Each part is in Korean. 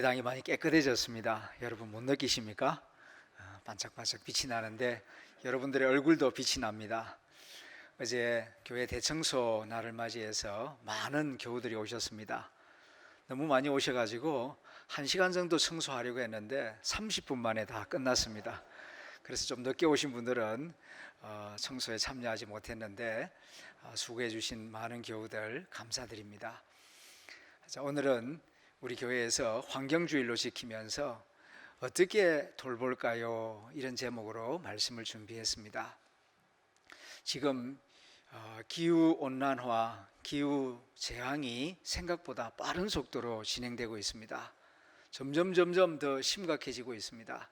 예배당이 많이 깨끗해졌습니다. 여러분 못 느끼십니까? 반짝반짝 빛이 나는데 여러분들의 얼굴도 빛이 납니다. 어제 교회 대청소 날을 맞이해서 많은 교우들이 오셨습니다. 너무 많이 오셔가지고 1시간 정도 청소하려고 했는데 30분 만에 다 끝났습니다. 그래서 좀 늦게 오신 분들은 청소에 참여하지 못했는데 수고해 주신 많은 교우들 감사드립니다. 자, 오늘은 우리 교회에서 환경주일로 지키면서 어떻게 돌볼까요? 이런 제목으로 말씀을 준비했습니다. 지금 기후온난화, 기후재앙이 생각보다 빠른 속도로 진행되고 있습니다. 점점 더 심각해지고 있습니다.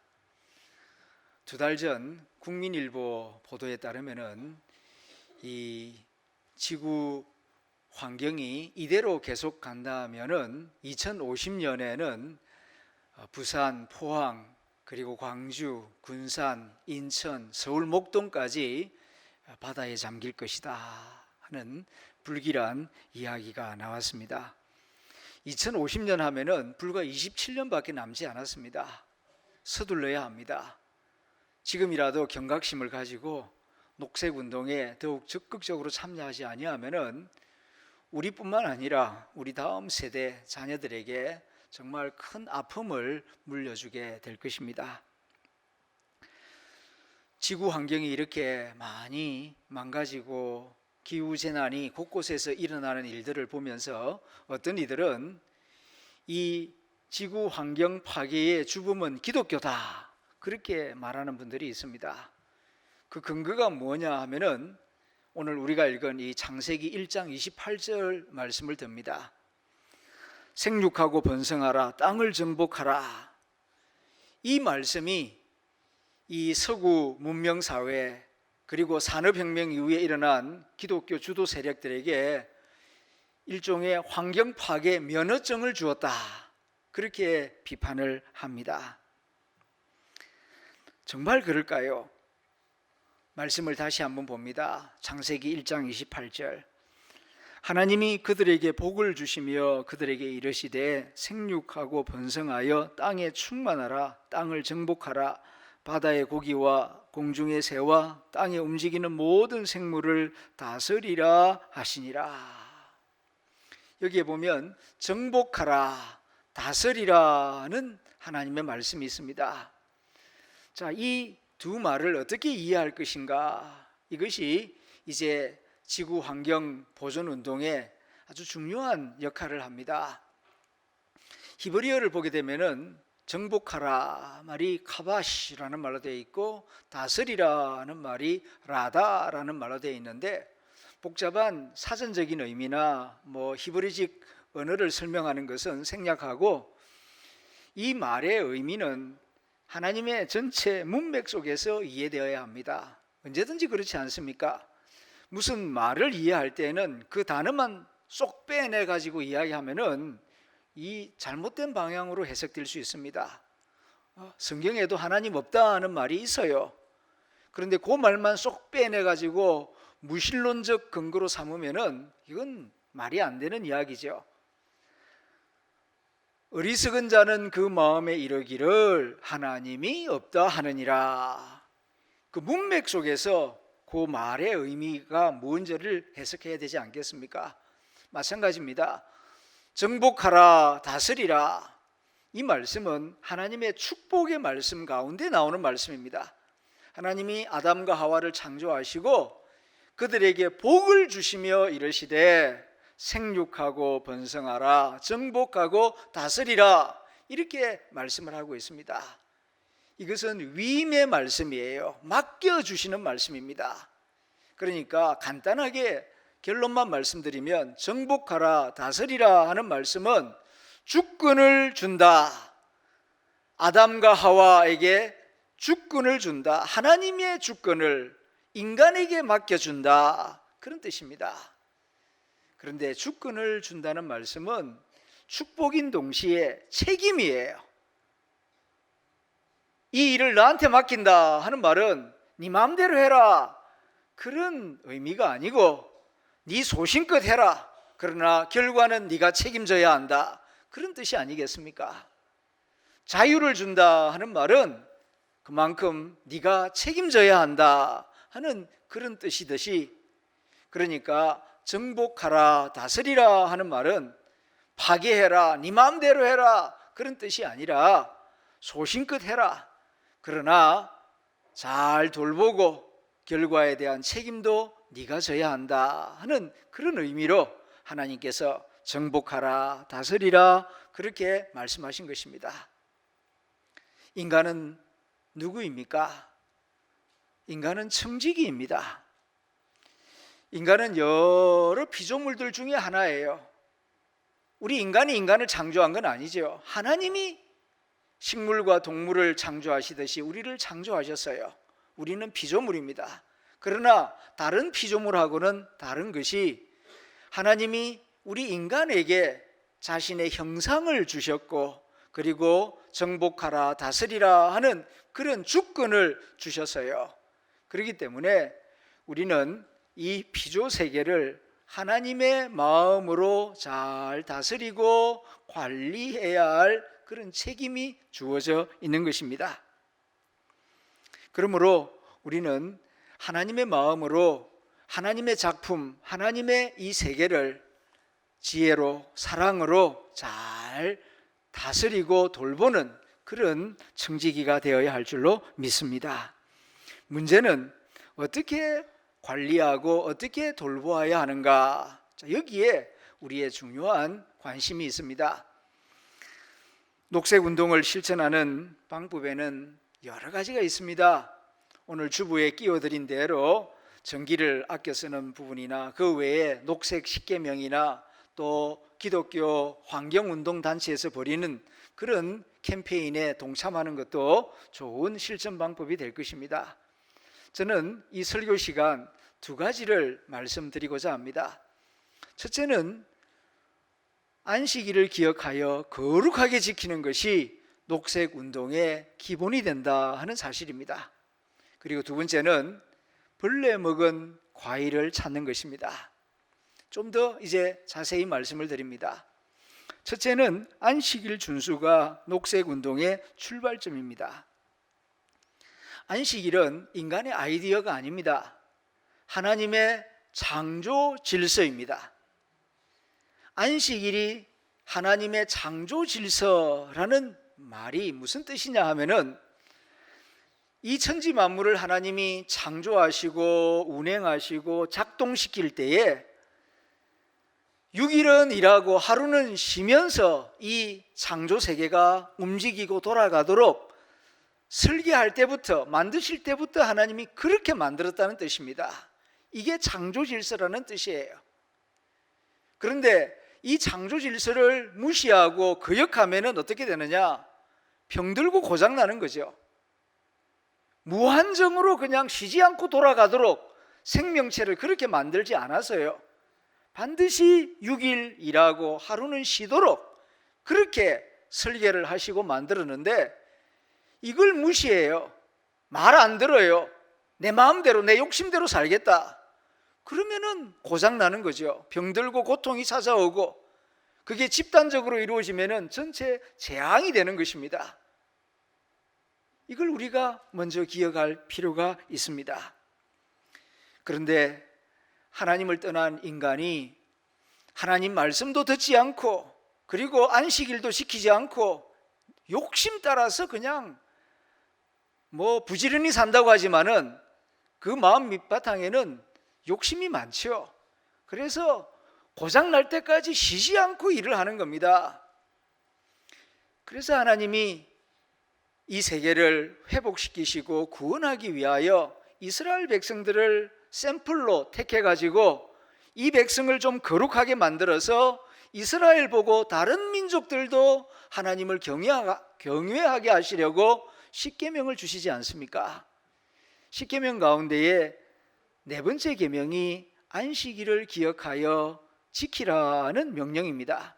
2달 전 국민일보 보도에 따르면은 이 지구 환경이 이대로 계속 간다면은 2050년에는 부산, 포항, 그리고 광주, 군산, 인천, 서울, 목동까지 바다에 잠길 것이다 하는 불길한 이야기가 나왔습니다. 2050년 하면은 불과 27년밖에 남지 않았습니다. 서둘러야 합니다. 지금이라도 경각심을 가지고 녹색운동에 더욱 적극적으로 참여하지 아니하면은 우리뿐만 아니라 우리 다음 세대 자녀들에게 정말 큰 아픔을 물려주게 될 것입니다. 지구 환경이 이렇게 많이 망가지고 기후재난이 곳곳에서 일어나는 일들을 보면서 어떤 이들은 이 지구 환경 파괴의 주범은 기독교다 그렇게 말하는 분들이 있습니다. 그 근거가 뭐냐 하면은 오늘 우리가 읽은 이 창세기 1장 28절 말씀을 듭니다. 생육하고 번성하라, 땅을 정복하라. 이 말씀이 이 서구 문명사회 그리고 산업혁명 이후에 일어난 기독교 주도 세력들에게 일종의 환경 파괴 면허증을 주었다. 그렇게 비판을 합니다. 정말 그럴까요? 말씀을 다시 한번 봅니다. 창세기 1장 28절. 하나님이 그들에게 복을 주시며 그들에게 이르시되 생육하고 번성하여 땅에 충만하라, 땅을 정복하라, 바다의 고기와 공중의 새와 땅에 움직이는 모든 생물을 다스리라 하시니라. 여기에 보면 정복하라, 다스리라는 하나님의 말씀이 있습니다. 자, 이 두 말을 어떻게 이해할 것인가? 이것이 이제 지구 환경 보존 운동에 아주 중요한 역할을 합니다. 히브리어를 보게 되면은 정복하라 말이 카바시라는 말로 되어 있고 다스리라는 말이 라다라는 말로 되어 있는데 복잡한 사전적인 의미나 히브리식 언어를 설명하는 것은 생략하고 이 말의 의미는 하나님의 전체 문맥 속에서 이해되어야 합니다. 언제든지 그렇지 않습니까? 무슨 말을 이해할 때는 그 단어만 쏙 빼내 가지고 이야기하면은 이 잘못된 방향으로 해석될 수 있습니다. 성경에도 하나님 없다는 말이 있어요. 그런데 그 말만 쏙 빼내 가지고 무신론적 근거로 삼으면은 이건 말이 안 되는 이야기죠. 어리석은 자는 그 마음에 이르기를 하나님이 없다 하느니라. 그 문맥 속에서 그 말의 의미가 뭔지를 해석해야 되지 않겠습니까? 마찬가지입니다. 정복하라, 다스리라. 이 말씀은 하나님의 축복의 말씀 가운데 나오는 말씀입니다. 하나님이 아담과 하와를 창조하시고 그들에게 복을 주시며 이르시되 생육하고 번성하라, 정복하고 다스리라 이렇게 말씀을 하고 있습니다. 이것은 위임의 말씀이에요. 맡겨주시는 말씀입니다. 그러니까 간단하게 결론만 말씀드리면 정복하라, 다스리라 하는 말씀은 주권을 준다. 아담과 하와에게 주권을 준다. 하나님의 주권을 인간에게 맡겨준다. 그런 뜻입니다. 그런데 주권을 준다는 말씀은 축복인 동시에 책임이에요. 이 일을 나한테 맡긴다 하는 말은 네 마음대로 해라 그런 의미가 아니고 네 소신껏 해라 그러나 결과는 네가 책임져야 한다 그런 뜻이 아니겠습니까? 자유를 준다 하는 말은 그만큼 네가 책임져야 한다 하는 그런 뜻이듯이, 그러니까 정복하라, 다스리라 하는 말은 파괴해라, 네 마음대로 해라 그런 뜻이 아니라 소신껏 해라, 그러나 잘 돌보고 결과에 대한 책임도 네가 져야 한다 하는 그런 의미로 하나님께서 정복하라, 다스리라 그렇게 말씀하신 것입니다. 인간은 누구입니까? 인간은 청지기입니다. 인간은 여러 피조물들 중에 하나예요. 우리 인간이 인간을 창조한 건 아니죠. 하나님이 식물과 동물을 창조하시듯이 우리를 창조하셨어요. 우리는 피조물입니다. 그러나 다른 피조물하고는 다른 것이, 하나님이 우리 인간에게 자신의 형상을 주셨고, 그리고 정복하라, 다스리라 하는 그런 주권을 주셨어요. 그렇기 때문에 우리는 이 피조 세계를 하나님의 마음으로 잘 다스리고 관리해야 할 그런 책임이 주어져 있는 것입니다. 그러므로 우리는 하나님의 마음으로 하나님의 작품, 하나님의 이 세계를 지혜로, 사랑으로 잘 다스리고 돌보는 그런 청지기가 되어야 할 줄로 믿습니다. 문제는 어떻게 관리하고 어떻게 돌보아야 하는가? 여기에 우리의 중요한 관심이 있습니다. 녹색운동을 실천하는 방법에는 여러 가지가 있습니다. 오늘 주부에 끼워드린 대로 전기를 아껴 쓰는 부분이나 그 외에 녹색 십계명이나 또 기독교 환경운동단체에서 벌이는 그런 캠페인에 동참하는 것도 좋은 실천 방법이 될 것입니다. 저는 이 설교 시간 두 가지를 말씀드리고자 합니다. 첫째는 안식일을 기억하여 거룩하게 지키는 것이 녹색운동의 기본이 된다 하는 사실입니다. 그리고 두 번째는 벌레 먹은 과일을 찾는 것입니다. 좀 더 이제 자세히 말씀을 드립니다. 첫째는 안식일 준수가 녹색운동의 출발점입니다. 안식일은 인간의 아이디어가 아닙니다. 하나님의 창조 질서입니다. 안식일이 하나님의 창조 질서라는 말이 무슨 뜻이냐 하면은, 이 천지 만물을 하나님이 창조하시고 운행하시고 작동시킬 때에 6일은 일하고 하루는 쉬면서 이 창조 세계가 움직이고 돌아가도록 설계할 때부터, 만드실 때부터 하나님이 그렇게 만들었다는 뜻입니다. 이게 창조 질서라는 뜻이에요. 그런데 이 창조 질서를 무시하고 거역하면 어떻게 되느냐? 병들고 고장나는 거죠. 무한정으로 그냥 쉬지 않고 돌아가도록 생명체를 그렇게 만들지 않아서요. 반드시 6일 일하고 하루는 쉬도록 그렇게 설계를 하시고 만들었는데, 이걸 무시해요. 말 안 들어요. 내 마음대로 내 욕심대로 살겠다. 그러면은 고장나는 거죠. 병들고 고통이 찾아오고, 그게 집단적으로 이루어지면은 전체 재앙이 되는 것입니다. 이걸 우리가 먼저 기억할 필요가 있습니다. 그런데 하나님을 떠난 인간이 하나님 말씀도 듣지 않고, 그리고 안식일도 지키지 않고 욕심 따라서 그냥 부지런히 산다고 하지만은 그 마음 밑바탕에는 욕심이 많죠. 그래서 고장날 때까지 쉬지 않고 일을 하는 겁니다. 그래서 하나님이 이 세계를 회복시키시고 구원하기 위하여 이스라엘 백성들을 샘플로 택해가지고 이 백성을 좀 거룩하게 만들어서 이스라엘 보고 다른 민족들도 하나님을 경외하게 하시려고 십계명을 주시지 않습니까? 십계명 가운데에 네 번째 계명이 안식일을 기억하여 지키라는 명령입니다.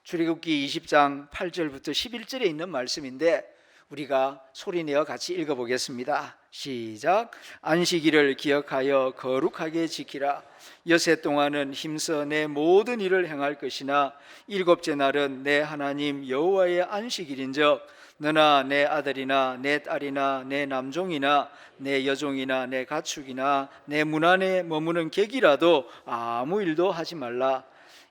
출애굽기 20장 8절부터 11절에 있는 말씀인데, 우리가 소리내어 같이 읽어보겠습니다. 시작. 안식일을 기억하여 거룩하게 지키라. 여섯 동안은 힘써 내 모든 일을 행할 것이나 일곱째 날은 내 하나님 여호와의 안식일인즉 너나 내 아들이나 내 딸이나 내 남종이나 내 여종이나 내 가축이나 내 문 안에 머무는 객이라도 아무 일도 하지 말라.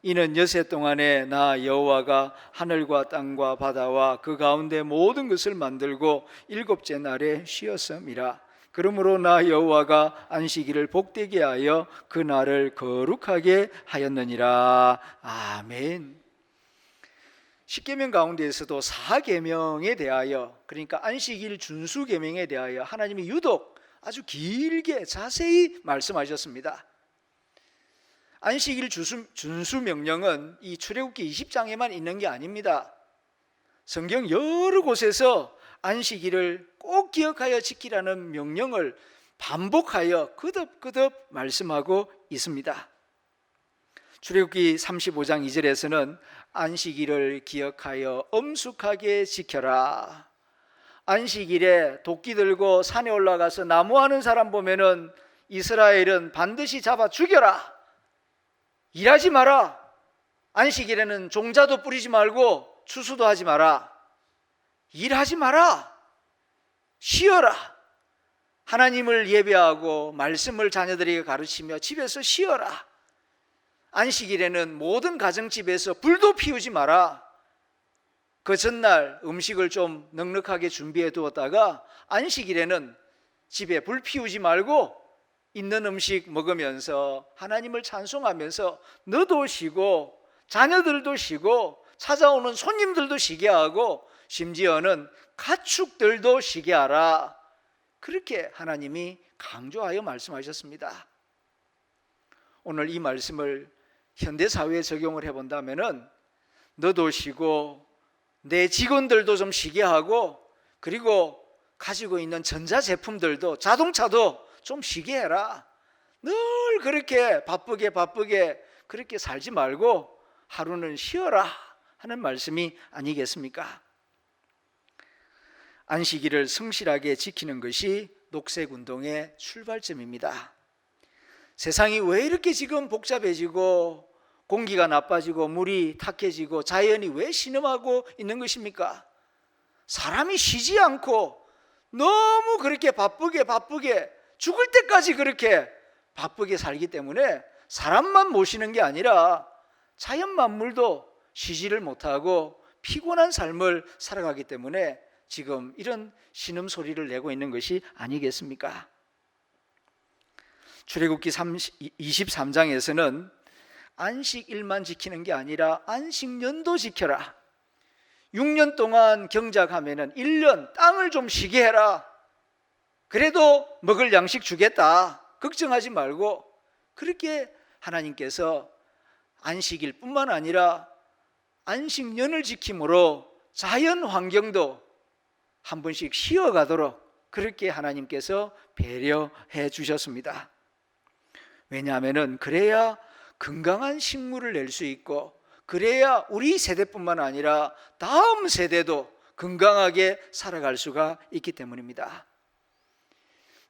이는 여섯 동안에 나 여호와가 하늘과 땅과 바다와 그 가운데 모든 것을 만들고 일곱째 날에 쉬었음이라. 그러므로 나 여호와가 안식일을 복되게 하여 그 날을 거룩하게 하였느니라. 아멘. 십계명 가운데에서도 사계명에 대하여, 그러니까 안식일 준수 계명에 대하여 하나님이 유독 아주 길게 자세히 말씀하셨습니다. 안식일 준수 명령은 이 출애굽기 20장에만 있는 게 아닙니다. 성경 여러 곳에서 안식일을 꼭 기억하여 지키라는 명령을 반복하여 거듭거듭 말씀하고 있습니다. 출애굽기 35장 2절에서는 안식일을 기억하여 엄숙하게 지켜라. 안식일에 도끼 들고 산에 올라가서 나무하는 사람 보면은 이스라엘은 반드시 잡아 죽여라. 일하지 마라. 안식일에는 종자도 뿌리지 말고 추수도 하지 마라. 일하지 마라. 쉬어라. 하나님을 예배하고 말씀을 자녀들에게 가르치며 집에서 쉬어라. 안식일에는 모든 가정집에서 불도 피우지 마라. 그 전날 음식을 좀 넉넉하게 준비해 두었다가 안식일에는 집에 불 피우지 말고 있는 음식 먹으면서 하나님을 찬송하면서 너도 쉬고 자녀들도 쉬고 찾아오는 손님들도 쉬게 하고 심지어는 가축들도 쉬게 하라. 그렇게 하나님이 강조하여 말씀하셨습니다. 오늘 이 말씀을 현대사회에 적용을 해본다면 너도 쉬고 내 직원들도 좀 쉬게 하고 그리고 가지고 있는 전자제품들도 자동차도 좀 쉬게 해라. 늘 그렇게 바쁘게 그렇게 살지 말고 하루는 쉬어라 하는 말씀이 아니겠습니까? 안식일을 성실하게 지키는 것이 녹색운동의 출발점입니다. 세상이 왜 이렇게 지금 복잡해지고 공기가 나빠지고 물이 탁해지고 자연이 왜 신음하고 있는 것입니까? 사람이 쉬지 않고 너무 그렇게 바쁘게 죽을 때까지 그렇게 바쁘게 살기 때문에 사람만 못 쉬는 게 아니라 자연 만물도 쉬지를 못하고 피곤한 삶을 살아가기 때문에 지금 이런 신음소리를 내고 있는 것이 아니겠습니까? 출애굽기 23장에서는 안식일만 지키는 게 아니라 안식년도 지켜라. 6년 동안 경작하면은 1년 땅을 좀 쉬게 해라. 그래도 먹을 양식 주겠다. 걱정하지 말고 그렇게 하나님께서 안식일뿐만 아니라 안식년을 지킴으로 자연 환경도 한 번씩 쉬어가도록 그렇게 하나님께서 배려해 주셨습니다. 왜냐하면 그래야 건강한 식물을 낼 수 있고 그래야 우리 세대뿐만 아니라 다음 세대도 건강하게 살아갈 수가 있기 때문입니다.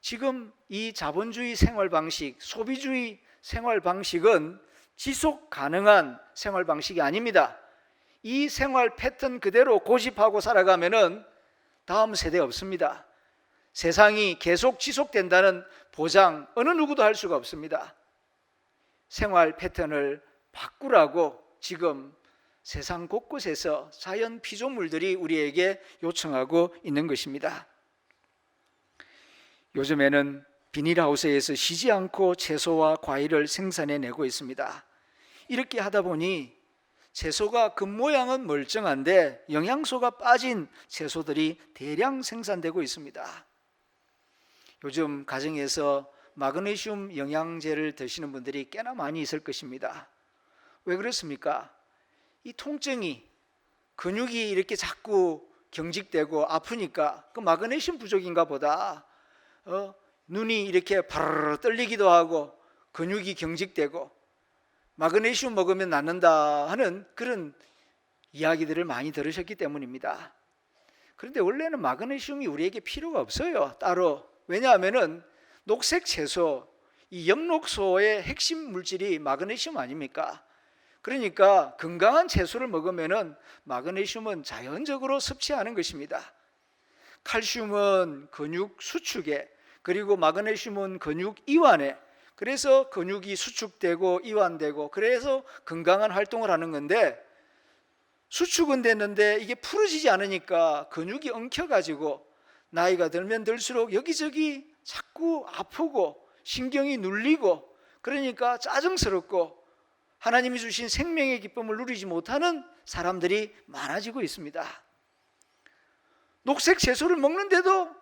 지금 이 자본주의 생활 방식, 소비주의 생활 방식은 지속 가능한 생활 방식이 아닙니다. 이 생활 패턴 그대로 고집하고 살아가면은 다음 세대 없습니다. 세상이 계속 지속된다는 보장 어느 누구도 할 수가 없습니다. 생활 패턴을 바꾸라고 지금 세상 곳곳에서 자연 피조물들이 우리에게 요청하고 있는 것입니다. 요즘에는 비닐하우스에서 쉬지 않고 채소와 과일을 생산해내고 있습니다. 이렇게 하다 보니 채소가 겉모양은 멀쩡한데 영양소가 빠진 채소들이 대량 생산되고 있습니다. 요즘 가정에서 마그네슘 영양제를 드시는 분들이 꽤나 많이 있을 것입니다. 왜 그렇습니까? 이 통증이 근육이 이렇게 자꾸 경직되고 아프니까 그 마그네슘 부족인가 보다. 눈이 이렇게 바르르 떨리기도 하고 근육이 경직되고 마그네슘 먹으면 낫는다 하는 그런 이야기들을 많이 들으셨기 때문입니다. 그런데 원래는 마그네슘이 우리에게 필요가 없어요. 따로. 왜냐하면은 녹색 채소, 이 엽록소의 핵심 물질이 마그네슘 아닙니까? 그러니까 건강한 채소를 먹으면은 마그네슘은 자연적으로 섭취하는 것입니다. 칼슘은 근육 수축에, 그리고 마그네슘은 근육 이완에, 그래서 근육이 수축되고 이완되고 그래서 건강한 활동을 하는 건데, 수축은 됐는데 이게 풀어지지 않으니까 근육이 엉켜가지고 나이가 들면 들수록 여기저기 자꾸 아프고 신경이 눌리고, 그러니까 짜증스럽고 하나님이 주신 생명의 기쁨을 누리지 못하는 사람들이 많아지고 있습니다. 녹색 채소를 먹는데도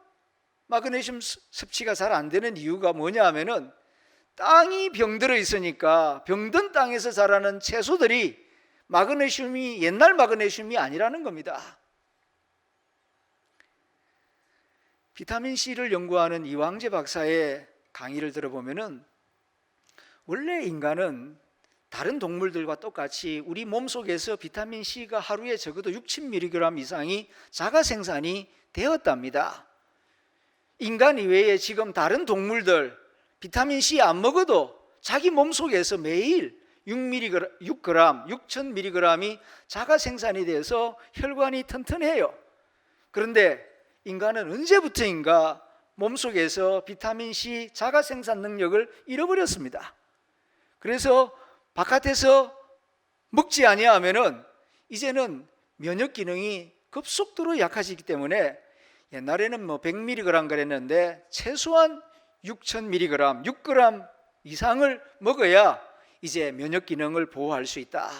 마그네슘 섭취가 잘 안 되는 이유가 뭐냐 하면은 땅이 병들어 있으니까 병든 땅에서 자라는 채소들이 마그네슘이 옛날 마그네슘이 아니라는 겁니다. 비타민C를 연구하는 이황재 박사의 강의를 들어보면은 원래 인간은 다른 동물들과 똑같이 우리 몸속에서 비타민C가 하루에 적어도 60mg 이상이 자가 생산이 되었답니다. 인간 이외에 지금 다른 동물들 비타민C 안 먹어도 자기 몸속에서 매일 6,000mg이 자가 생산이 돼서 혈관이 튼튼해요. 그런데 인간은 언제부터인가 몸속에서 비타민C 자가 생산 능력을 잃어버렸습니다. 그래서 바깥에서 먹지 아니하면은 이제는 면역 기능이 급속도로 약해지기 때문에, 옛날에는 100mg 그랬는데 최소한 6,000mg, 6g 이상을 먹어야 이제 면역 기능을 보호할 수 있다.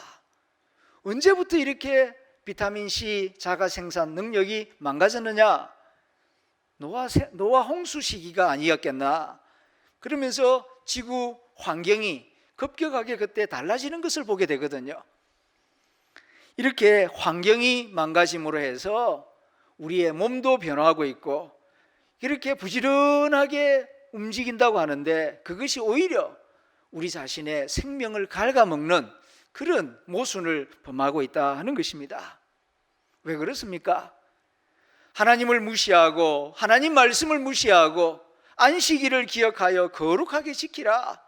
언제부터 이렇게 비타민C 자가 생산 능력이 망가졌느냐? 노아 홍수 시기가 아니었겠나? 그러면서 지구 환경이 급격하게 그때 달라지는 것을 보게 되거든요. 이렇게 환경이 망가짐으로 해서 우리의 몸도 변화하고 있고 이렇게 부지런하게 움직인다고 하는데, 그것이 오히려 우리 자신의 생명을 갉아먹는 그런 모순을 범하고 있다 하는 것입니다. 왜 그렇습니까? 하나님을 무시하고 하나님 말씀을 무시하고 안식일을 기억하여 거룩하게 지키라.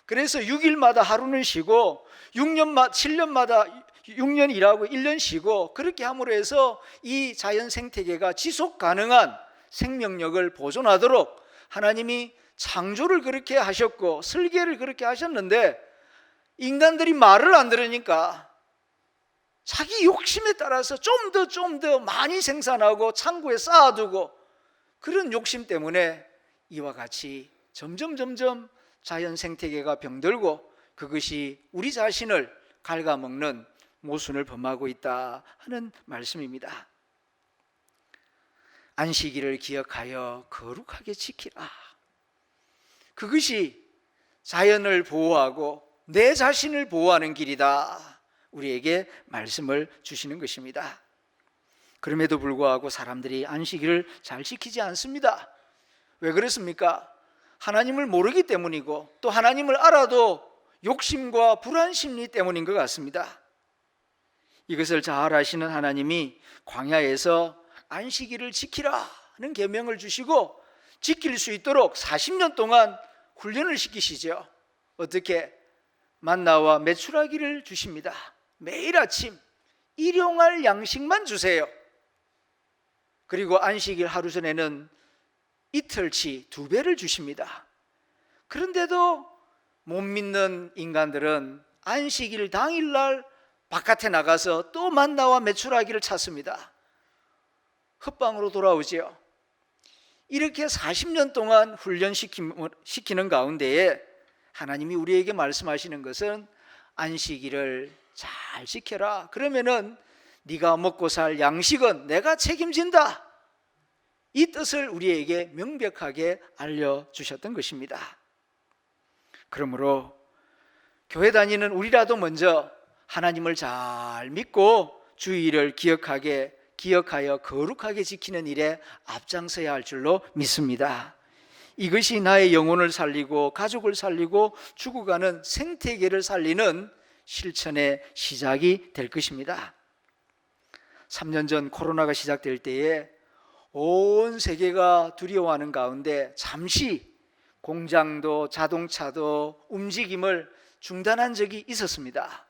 그래서 6일마다 하루는 쉬고 7년마다 6년 일하고 1년 쉬고, 그렇게 함으로 해서 이 자연 생태계가 지속 가능한 생명력을 보존하도록 하나님이 창조를 그렇게 하셨고 설계를 그렇게 하셨는데, 인간들이 말을 안 들으니까 자기 욕심에 따라서 좀 더 많이 생산하고 창고에 쌓아두고, 그런 욕심 때문에 이와 같이 점점 자연 생태계가 병들고 그것이 우리 자신을 갉아먹는 모순을 범하고 있다 하는 말씀입니다. 안식일을 기억하여 거룩하게 지키라. 그것이 자연을 보호하고 내 자신을 보호하는 길이다. 우리에게 말씀을 주시는 것입니다. 그럼에도 불구하고 사람들이 안식일을 잘 지키지 않습니다. 왜 그렇습니까? 하나님을 모르기 때문이고, 또 하나님을 알아도 욕심과 불안 심리 때문인 것 같습니다. 이것을 잘 아시는 하나님이 광야에서 안식일을 지키라는 계명을 주시고 지킬 수 있도록 40년 동안 훈련을 시키시죠. 어떻게? 만나와 메추라기를 주십니다. 매일 아침 일용할 양식만 주세요. 그리고 안식일 하루 전에는 이틀치 2배를 주십니다. 그런데도 못 믿는 인간들은 안식일 당일날 바깥에 나가서 또 만나와 메추라기를 찾습니다. 헛방으로 돌아오지요. 이렇게 40년 동안 훈련시키는 가운데에 하나님이 우리에게 말씀하시는 것은 안식일을 잘 지켜라. 그러면은 네가 먹고 살 양식은 내가 책임진다. 이 뜻을 우리에게 명백하게 알려주셨던 것입니다. 그러므로 교회 다니는 우리라도 먼저 하나님을 잘 믿고 주일을 기억하여 거룩하게 지키는 일에 앞장서야 할 줄로 믿습니다. 이것이 나의 영혼을 살리고 가족을 살리고 죽어가는 생태계를 살리는 실천의 시작이 될 것입니다. 3년 전 코로나가 시작될 때에 온 세계가 두려워하는 가운데 잠시 공장도 자동차도 움직임을 중단한 적이 있었습니다.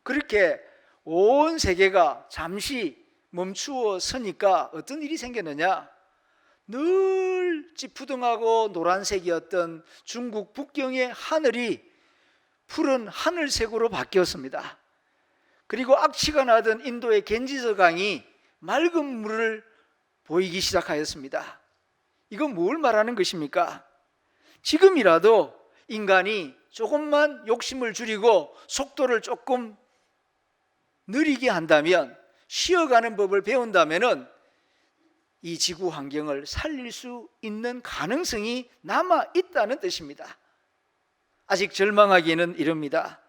그렇게 온 세계가 잠시 멈추어 서니까 어떤 일이 생겼느냐? 늘 찌푸둥하고 노란색이었던 중국 북경의 하늘이 푸른 하늘색으로 바뀌었습니다. 그리고 악취가 나던 인도의 겐지스 강이 맑은 물을 보이기 시작하였습니다. 이건 뭘 말하는 것입니까? 지금이라도 인간이 조금만 욕심을 줄이고 속도를 조금 느리게 한다면, 쉬어가는 법을 배운다면 이 지구 환경을 살릴 수 있는 가능성이 남아 있다는 뜻입니다. 아직 절망하기에는 이릅니다.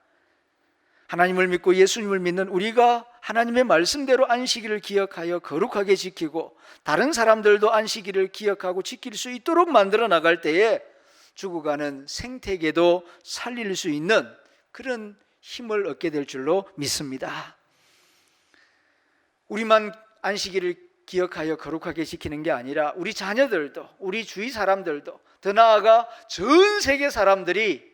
하나님을 믿고 예수님을 믿는 우리가 하나님의 말씀대로 안식일을 기억하여 거룩하게 지키고 다른 사람들도 안식일을 기억하고 지킬 수 있도록 만들어 나갈 때에 죽어가는 생태계도 살릴 수 있는 그런 힘을 얻게 될 줄로 믿습니다. 우리만 안식일을 기억하여 거룩하게 지키는 게 아니라 우리 자녀들도, 우리 주위 사람들도, 더 나아가 전 세계 사람들이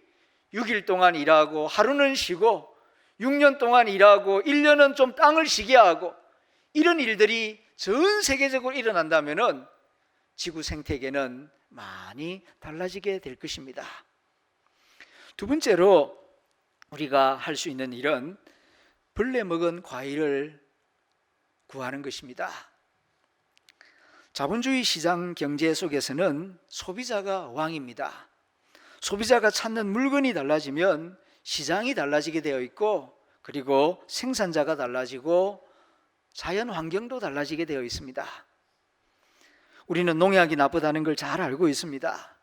6일 동안 일하고 하루는 쉬고 6년 동안 일하고 1년은 좀 땅을 쉬게 하고 이런 일들이 전 세계적으로 일어난다면 지구 생태계는 많이 달라지게 될 것입니다. 두 번째로 우리가 할 수 있는 일은 벌레 먹은 과일을 구하는 것입니다. 자본주의 시장 경제 속에서는 소비자가 왕입니다. 소비자가 찾는 물건이 달라지면 시장이 달라지게 되어 있고, 그리고 생산자가 달라지고 자연 환경도 달라지게 되어 있습니다. 우리는 농약이 나쁘다는 걸 잘 알고 있습니다.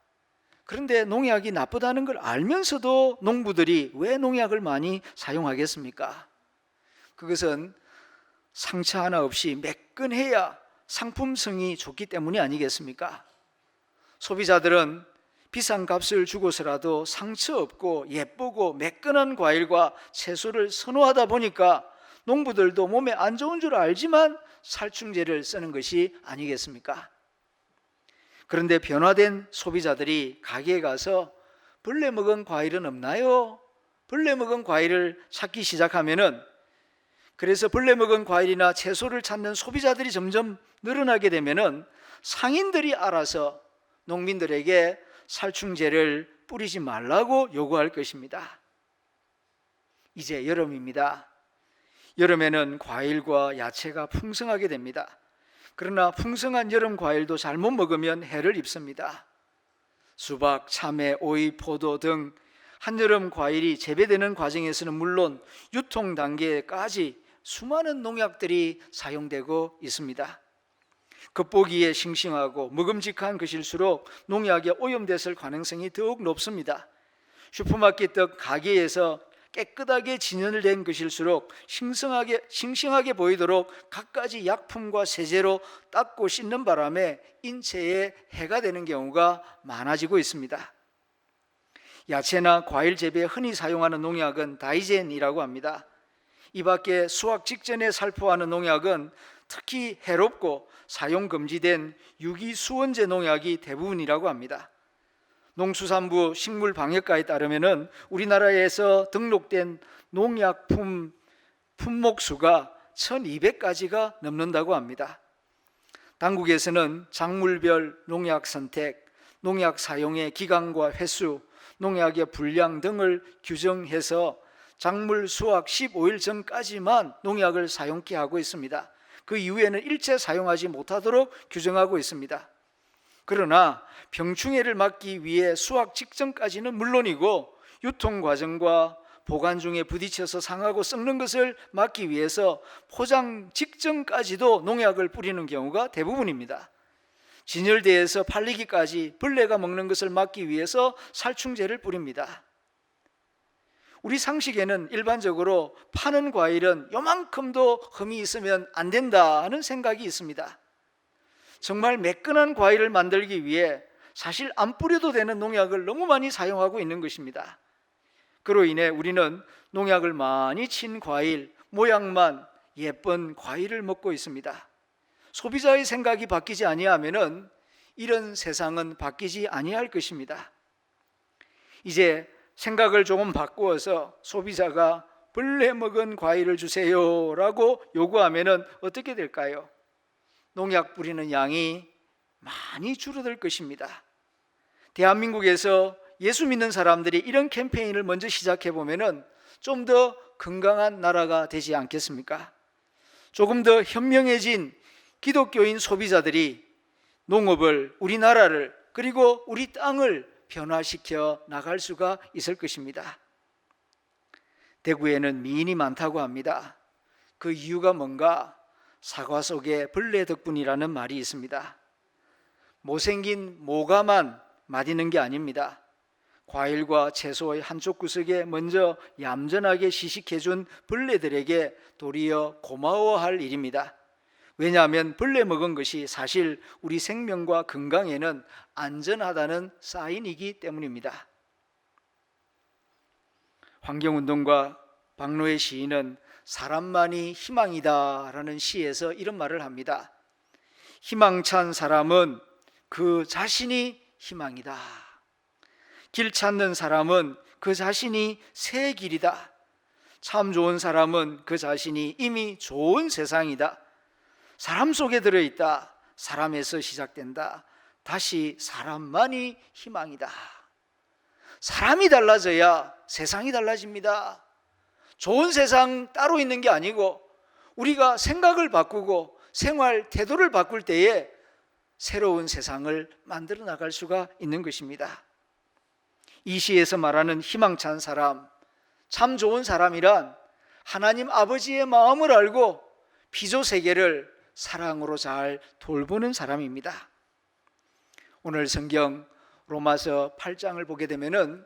그런데 농약이 나쁘다는 걸 알면서도 농부들이 왜 농약을 많이 사용하겠습니까? 그것은 상처 하나 없이 매끈해야 상품성이 좋기 때문이 아니겠습니까? 소비자들은 비싼 값을 주고서라도 상처 없고 예쁘고 매끈한 과일과 채소를 선호하다 보니까 농부들도 몸에 안 좋은 줄 알지만 살충제를 쓰는 것이 아니겠습니까? 그런데 변화된 소비자들이 가게에 가서 벌레 먹은 과일은 없나요? 벌레 먹은 과일을 찾기 시작하면은, 그래서 벌레 먹은 과일이나 채소를 찾는 소비자들이 점점 늘어나게 되면은 상인들이 알아서 농민들에게 살충제를 뿌리지 말라고 요구할 것입니다. 이제 여름입니다. 여름에는 과일과 야채가 풍성하게 됩니다. 그러나 풍성한 여름 과일도 잘못 먹으면 해를 입습니다. 수박, 참외, 오이, 포도 등 한여름 과일이 재배되는 과정에서는 물론 유통 단계까지 수많은 농약들이 사용되고 있습니다. 겉보기에 싱싱하고 먹음직한 것일수록 농약에 오염됐을 가능성이 더욱 높습니다. 슈퍼마켓 등 가게에서 깨끗하게 진열된 것일수록 싱싱하게 보이도록 갖가지 약품과 세제로 닦고 씻는 바람에 인체에 해가 되는 경우가 많아지고 있습니다. 야채나 과일 재배에 흔히 사용하는 농약은 다이젠이라고 합니다. 이 밖에 수확 직전에 살포하는 농약은 특히 해롭고 사용 금지된 유기수원제 농약이 대부분이라고 합니다. 농수산부 식물방역과에 따르면 우리나라에서 등록된 농약품 품목 수가 1200가지가 넘는다고 합니다. 당국에서는 작물별 농약 선택, 농약 사용의 기간과 횟수, 농약의 분량 등을 규정해서 작물 수확 15일 전까지만 농약을 사용케 하고 있습니다. 그 이후에는 일체 사용하지 못하도록 규정하고 있습니다. 그러나 병충해를 막기 위해 수확 직전까지는 물론이고 유통 과정과 보관 중에 부딪혀서 상하고 썩는 것을 막기 위해서 포장 직전까지도 농약을 뿌리는 경우가 대부분입니다. 진열대에서 팔리기까지 벌레가 먹는 것을 막기 위해서 살충제를 뿌립니다. 우리 상식에는 일반적으로 파는 과일은 요만큼도 흠이 있으면 안 된다는 생각이 있습니다. 정말 매끈한 과일을 만들기 위해 사실 안 뿌려도 되는 농약을 너무 많이 사용하고 있는 것입니다. 그로 인해 우리는 농약을 많이 친 과일, 모양만 예쁜 과일을 먹고 있습니다. 소비자의 생각이 바뀌지 아니하면은 이런 세상은 바뀌지 아니할 것입니다. 이제 생각을 조금 바꾸어서 소비자가 벌레 먹은 과일을 주세요라고 요구하면은 어떻게 될까요? 농약 뿌리는 양이 많이 줄어들 것입니다. 대한민국에서 예수 믿는 사람들이 이런 캠페인을 먼저 시작해 보면은 좀 더 건강한 나라가 되지 않겠습니까? 조금 더 현명해진 기독교인 소비자들이 농업을, 우리나라를, 그리고 우리 땅을 변화시켜 나갈 수가 있을 것입니다. 대구에는 미인이 많다고 합니다. 그 이유가 뭔가? 사과 속에 벌레 덕분이라는 말이 있습니다. 못생긴 모가만 마디는 게 아닙니다. 과일과 채소의 한쪽 구석에 먼저 얌전하게 시식해준 벌레들에게 도리어 고마워할 일입니다. 왜냐하면 벌레 먹은 것이 사실 우리 생명과 건강에는 안전하다는 사인이기 때문입니다. 환경운동가 박노해 시인은 사람만이 희망이다 라는 시에서 이런 말을 합니다. 희망찬 사람은 그 자신이 희망이다. 길 찾는 사람은 그 자신이 새 길이다. 참 좋은 사람은 그 자신이 이미 좋은 세상이다. 사람 속에 들어있다. 사람에서 시작된다. 다시 사람만이 희망이다. 사람이 달라져야 세상이 달라집니다. 좋은 세상 따로 있는 게 아니고 우리가 생각을 바꾸고 생활 태도를 바꿀 때에 새로운 세상을 만들어 나갈 수가 있는 것입니다. 이 시에서 말하는 희망찬 사람, 참 좋은 사람이란 하나님 아버지의 마음을 알고 피조 세계를 사랑으로 잘 돌보는 사람입니다. 오늘 성경 로마서 8장을 보게 되면은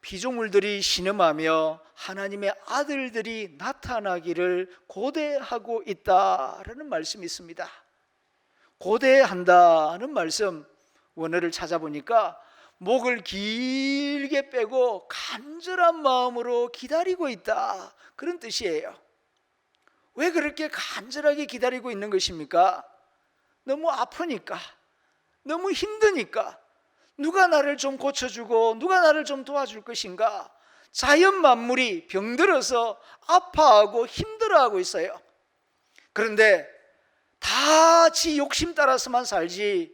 피조물들이 신음하며 하나님의 아들들이 나타나기를 고대하고 있다라는 말씀이 있습니다. 고대한다는 말씀 원어를 찾아보니까 목을 길게 빼고 간절한 마음으로 기다리고 있다, 그런 뜻이에요. 왜 그렇게 간절하게 기다리고 있는 것입니까? 너무 아프니까, 너무 힘드니까. 누가 나를 좀 고쳐주고 누가 나를 좀 도와줄 것인가? 자연 만물이 병들어서 아파하고 힘들어하고 있어요. 그런데 다 지 욕심 따라서만 살지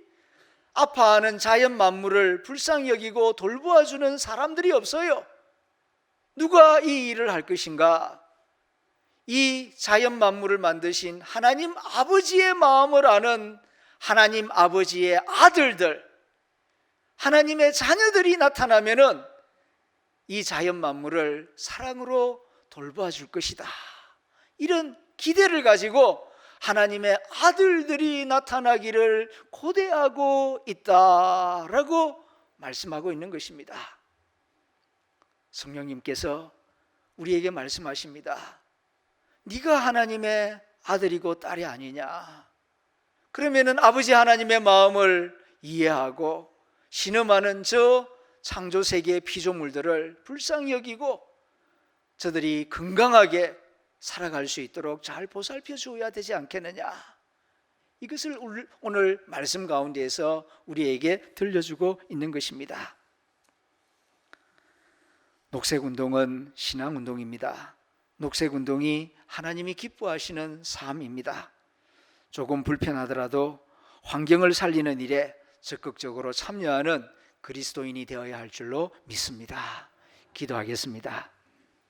아파하는 자연 만물을 불쌍히 여기고 돌보아주는 사람들이 없어요. 누가 이 일을 할 것인가? 이 자연 만물을 만드신 하나님 아버지의 마음을 아는 하나님 아버지의 아들들, 하나님의 자녀들이 나타나면은 이 자연 만물을 사랑으로 돌봐줄 것이다. 이런 기대를 가지고 하나님의 아들들이 나타나기를 고대하고 있다라고 말씀하고 있는 것입니다. 성령님께서 우리에게 말씀하십니다. 네가 하나님의 아들이고 딸이 아니냐? 그러면은 아버지 하나님의 마음을 이해하고 신음하는 저 창조 세계의 피조물들을 불쌍히 여기고 저들이 건강하게 살아갈 수 있도록 잘 보살펴 주어야 되지 않겠느냐? 이것을 오늘 말씀 가운데에서 우리에게 들려주고 있는 것입니다. 녹색운동은 신앙운동입니다. 녹색운동이 하나님이 기뻐하시는 삶입니다. 조금 불편하더라도 환경을 살리는 일에 적극적으로 참여하는 그리스도인이 되어야 할 줄로 믿습니다. 기도하겠습니다.